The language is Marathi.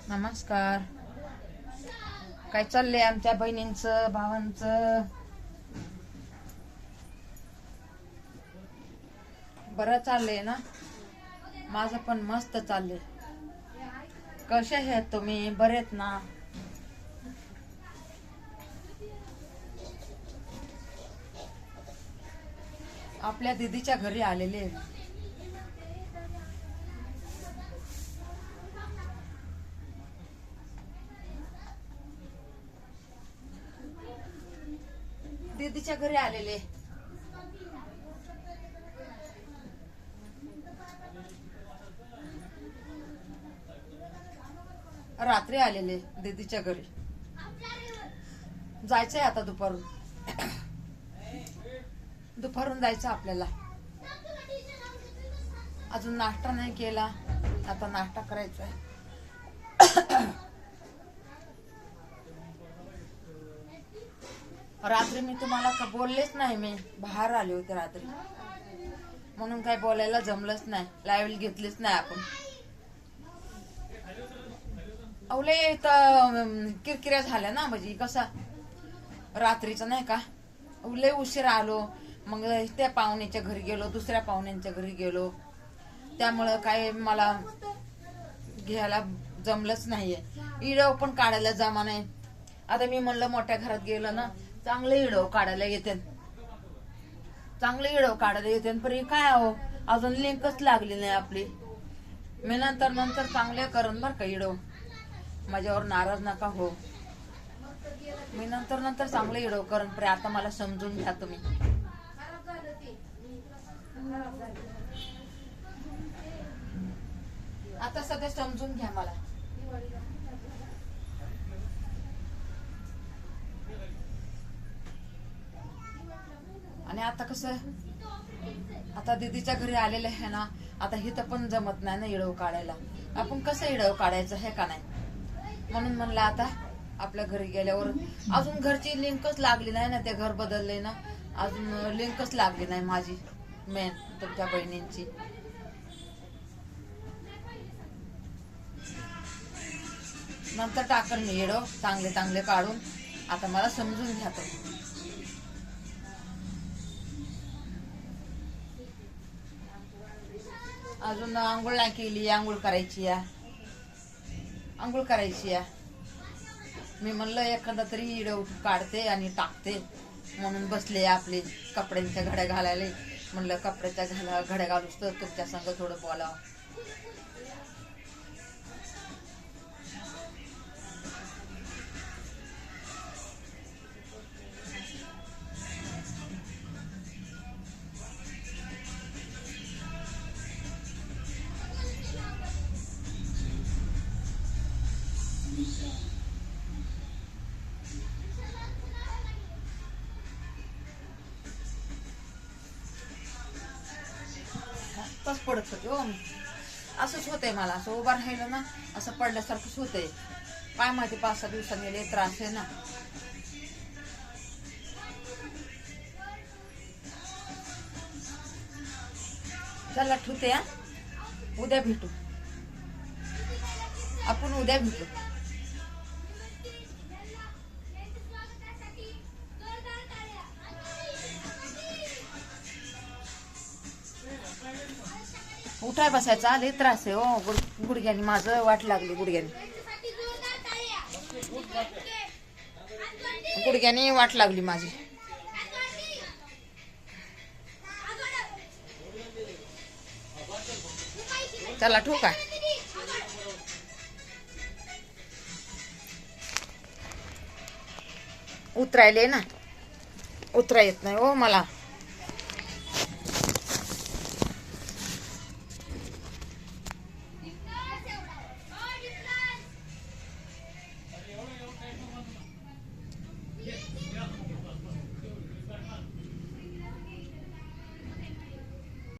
नमस्कार. काय चाललंय आमच्या बहिणींचं भावांचं? बरं चाललंय ना? माझं पण मस्त चाललंय. कसे आहेत तुम्ही? बरेत ना? आपल्या दीदीच्या घरी आलेले. दीदीच्या घरी आलेले. रात्री आलेले दीदीच्या घरी. जायचंय आता दुपारून जायचं आपल्याला. अजून नाश्ता नाही केला, आता नाश्ता करायचा आहे. रात्री मी तुम्हाला बोललेच नाही, मी बाहेर आले होते रात्री म्हणून काही बोलायला जमलंच नाही, लाईव्ह घेतलीच नाही आपण. अवले तर किरकिऱ्या झाल्या ना, म्हणजे कसा रात्रीचं नाही का, लय उशीर आलो, मग त्या पाहुण्याच्या घरी गेलो, दुसऱ्या पाहुण्यांच्या घरी गेलो, त्यामुळं काय मला घ्यायला जमलंच नाहीये. इडव पण काढायला जमा नाही. आता मी म्हणलं मोठ्या घरात गेलं ना, चांगले इडव काढायला येते, पण काय हो, अजून लिंकच लागली नाही आपली. मी नंतर चांगले करून बर का इडव, माझ्यावर नाराज नका हो. मी नंतर चांगले इडव करून, पण आता मला समजून घ्या तुम्ही. आता सध्या समजून घ्या मला. आणि आता कसं, आता दीदीच्या घरी आलेले आहे ना, आता हिथं पण जमत नाही ना इडव काढायला. आपण कसं इडव काढायचं हे का नाही, म्हणून म्हणलं आता आपल्या घरी गेल्यावर. अजून घरची लिंकच लागली नाही ना, ते घर बदलले ना, अजून लिंकच लागली नाही माझी मेन तुमच्या बहिणींची. नंतर टाकन मी इडव चांगले काढून. आता मला समजून घ्या तुम्ही. अजून आंघोळ नाही केली, आंघोळ करायची या. मी म्हणलं एखादा तरी इडव काढते आणि टाकते, म्हणून बसले आपले कपड्यांच्या घड्या घालायला. म्हणलं कपड्याच्या घड्या घालूच तर तुमच्या संग थोडं बोलावं. तस पडत होते हो. असंच होतंय मला, असं उभं राहिलं ना, असं पडल्यासारखंच होतंय. काय माहिती 5-6 दिवसांनी लय त्रास आहे ना. चला ठेवते हा, उद्या भेटू आपण, उद्या भेटू. उठाय बसायचा लय त्रास आहे हो, गुडघ्यानी माझं वाट लागली. गुडघ्यानी वाट लागली माझी. चला ठेवू का? उतरायले ना, उतरा येत नाही हो मला.